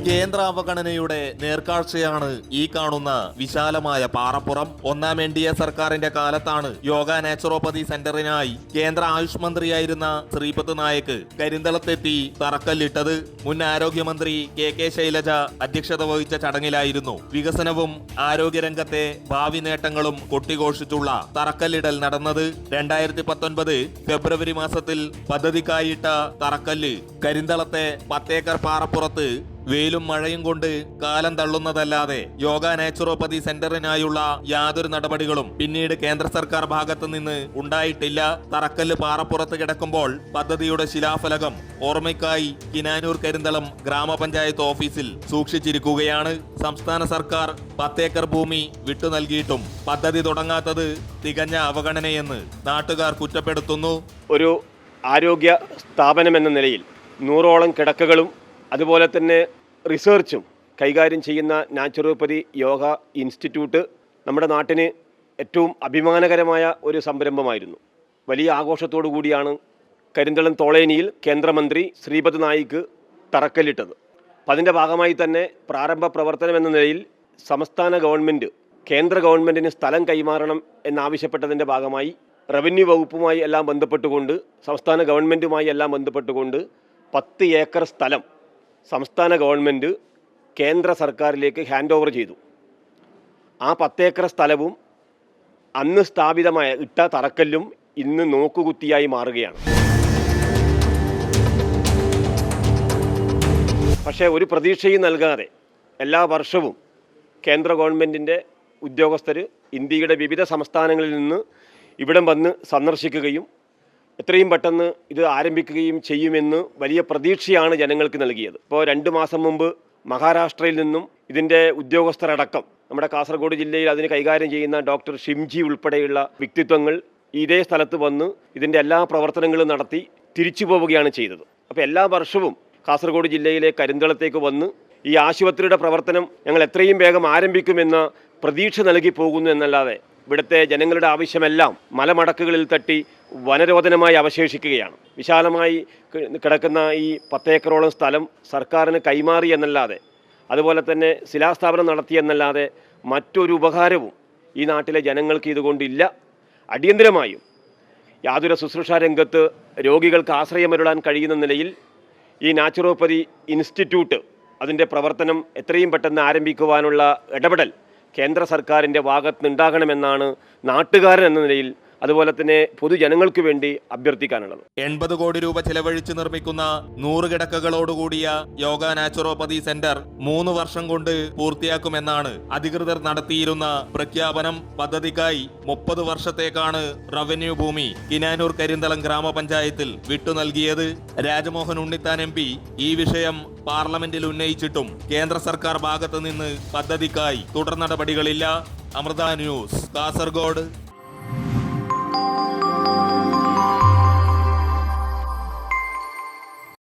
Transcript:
കേന്ദ്ര അവഗണനയുടെ നേർക്കാഴ്ചയാണ് ഈ കാണുന്ന വിശാലമായ പാറപ്പുറം. ഒന്നാം NDA സർക്കാരിന്റെ കാലത്താണ് യോഗ നാച്ചുറോപ്പതി സെന്ററിനായി കേന്ദ്ര ആയുഷ് മന്ത്രിയായിരുന്ന ശ്രീപദ് നായിക് കരിന്തളത്തെത്തി തറക്കല്ലിട്ടത്. മുൻ ആരോഗ്യമന്ത്രി KK ശൈലജ അധ്യക്ഷത വഹിച്ച ചടങ്ങിലായിരുന്നു വികസനവും ആരോഗ്യരംഗത്തെ ഭാവി നേട്ടങ്ങളും കൊട്ടിഘോഷിച്ചുള്ള തറക്കല്ലിടൽ നടന്നത്. 2019 ഫെബ്രുവരി മാസത്തിൽ പദ്ധതിക്കായിട്ട തറക്കല്ല് കരിന്തളത്തെ 10 ഏക്കർ പാറപ്പുറത്ത് വെയിലും മഴയും കൊണ്ട് കാലം തള്ളുന്നതല്ലാതെ യോഗ നാച്ചുറോപ്പതി സെന്ററിനായുള്ള യാതൊരു നടപടികളും പിന്നീട് കേന്ദ്ര സർക്കാർ ഭാഗത്തു നിന്ന് ഉണ്ടായിട്ടില്ല. തറക്കല്ല് പാറപ്പുറത്ത് കിടക്കുമ്പോൾ പദ്ധതിയുടെ ശിലാഫലകം ഓർമ്മയ്ക്കായി കിനാനൂർ കരിന്തളം ഗ്രാമപഞ്ചായത്ത് ഓഫീസിൽ സൂക്ഷിച്ചിരിക്കുകയാണ്. സംസ്ഥാന സർക്കാർ 10 ഏക്കർ ഭൂമി വിട്ടു നൽകിയിട്ടും പദ്ധതി തുടങ്ങാത്തത് തികഞ്ഞ അവഗണനയെന്ന് നാട്ടുകാർ കുറ്റപ്പെടുത്തുന്നു. ഒരു ആരോഗ്യ സ്ഥാപനമെന്ന നിലയിൽ 100ഓളം കിടക്കകളും അതുപോലെ തന്നെ റിസർച്ചും കൈകാര്യം ചെയ്യുന്ന നാച്ചുറോപ്പതി യോഗ ഇൻസ്റ്റിറ്റ്യൂട്ട് നമ്മുടെ നാട്ടിന് ഏറ്റവും അഭിമാനകരമായ ഒരു സംരംഭമായിരുന്നു. വലിയ ആഘോഷത്തോടു കൂടിയാണ് കരിന്തളം തോളേനിയിൽ കേന്ദ്രമന്ത്രി ശ്രീപദ് നായിക് തറക്കല്ലിട്ടത്. അപ്പം അതിൻ്റെ ഭാഗമായി തന്നെ പ്രാരംഭ പ്രവർത്തനം എന്ന നിലയിൽ സംസ്ഥാന ഗവൺമെൻറ് കേന്ദ്ര ഗവൺമെൻറ്റിന് സ്ഥലം കൈമാറണം എന്നാവശ്യപ്പെട്ടതിൻ്റെ ഭാഗമായി റവന്യൂ വകുപ്പുമായി എല്ലാം ബന്ധപ്പെട്ടുകൊണ്ട് സംസ്ഥാന ഗവൺമെൻറ്റുമായി എല്ലാം ബന്ധപ്പെട്ടുകൊണ്ട് 10 ഏക്കർ സ്ഥലം സംസ്ഥാന ഗവൺമെൻറ് കേന്ദ്ര സർക്കാരിലേക്ക് ഹാൻഡ് ഓവർ ചെയ്തു. ആ 10 ഏക്കർ സ്ഥലവും അന്ന് സ്ഥാപിതമായ ഇട്ട തറക്കല്ലും ഇന്ന് നോക്കുകുത്തിയായി മാറുകയാണ്. പക്ഷേ ഒരു പ്രതീക്ഷയും നൽകാതെ എല്ലാ വർഷവും കേന്ദ്ര ഗവൺമെൻറ്റിൻ്റെ ഉദ്യോഗസ്ഥർ ഇന്ത്യയുടെ വിവിധ സംസ്ഥാനങ്ങളിൽ നിന്ന് ഇവിടം വന്ന് സന്ദർശിക്കുകയും എത്രയും പെട്ടെന്ന് ഇത് ആരംഭിക്കുകയും ചെയ്യുമെന്ന് വലിയ പ്രതീക്ഷയാണ് ജനങ്ങൾക്ക് നൽകിയത്. ഇപ്പോൾ 2 മാസം മുമ്പ് മഹാരാഷ്ട്രയിൽ നിന്നും ഇതിൻ്റെ ഉദ്യോഗസ്ഥരടക്കം നമ്മുടെ കാസർഗോഡ് ജില്ലയിൽ അതിന് കൈകാര്യം ചെയ്യുന്ന ഡോക്ടർ ഷിംജി ഉൾപ്പെടെയുള്ള വ്യക്തിത്വങ്ങൾ ഇതേ സ്ഥലത്ത് വന്ന് ഇതിൻ്റെ എല്ലാ പ്രവർത്തനങ്ങളും നടത്തി തിരിച്ചു പോവുകയാണ് ചെയ്തത്. അപ്പോൾ എല്ലാ വർഷവും കാസർഗോഡ് ജില്ലയിലെ കരിന്തളത്തേക്ക് വന്ന് ഈ ആശുപത്രിയുടെ പ്രവർത്തനം ഞങ്ങൾ എത്രയും വേഗം ആരംഭിക്കുമെന്ന പ്രതീക്ഷ നൽകി പോകുന്നു എന്നല്ലാതെ ഇവിടുത്തെ ജനങ്ങളുടെ ആവശ്യമെല്ലാം മലമടക്കുകളിൽ തട്ടി വനരോധനമായി അവശേഷിക്കുകയാണ്. വിശാലമായി കിടക്കുന്ന ഈ 10 ഏക്കറോളം സ്ഥലം സർക്കാരിന് കൈമാറി എന്നല്ലാതെ അതുപോലെ തന്നെ ശിലാസ്ഥാപനം നടത്തിയെന്നല്ലാതെ മറ്റൊരു ഉപകാരവും ഈ നാട്ടിലെ ജനങ്ങൾക്ക് ഇതുകൊണ്ടില്ല. അടിയന്തരമായും യാതൊരു ശുശ്രൂഷാ രംഗത്ത് രോഗികൾക്ക് ആശ്രയമരുളാൻ കഴിയുന്ന നിലയിൽ ഈ നാച്ചുറോപ്പതി ഇൻസ്റ്റിറ്റ്യൂട്ട് അതിൻ്റെ പ്രവർത്തനം എത്രയും പെട്ടെന്ന് ആരംഭിക്കുവാനുള്ള ഇടപെടൽ കേന്ദ്ര സർക്കാരിൻ്റെ ഭാഗത്തുനിന്നുണ്ടാകണമെന്നാണ് നാട്ടുകാരൻ എന്ന നിലയിൽ അതുപോലെ തന്നെ പൊതുജനങ്ങൾക്ക് വേണ്ടി അഭ്യർത്ഥിക്കാനുള്ളത്. 80 കോടി രൂപ ചെലവഴിച്ച് നിർമ്മിക്കുന്ന 100 കിടക്കകളോടുകൂടിയ യോഗ നാച്ചുറോപ്പതി സെന്റർ 3 വർഷം കൊണ്ട് പൂർത്തിയാക്കുമെന്നാണ് അധികൃതർ നടത്തിയിരുന്ന പ്രഖ്യാപനം. പദ്ധതിക്കായി 30 വർഷത്തേക്കാണ് റവന്യൂ ഭൂമി കിനാനൂർ കരിന്തളം ഗ്രാമപഞ്ചായത്തിൽ വിട്ടു നൽകിയത്. രാജ്മോഹൻ ഉണ്ണിത്താൻ MP ഈ വിഷയം പാർലമെന്റിൽ ഉന്നയിച്ചിട്ടും കേന്ദ്ര സർക്കാർ ഭാഗത്തു നിന്ന് പദ്ധതിക്കായി തുടർ നടപടികളില്ല. അമൃത ന്യൂസ്, കാസർഗോഡ്.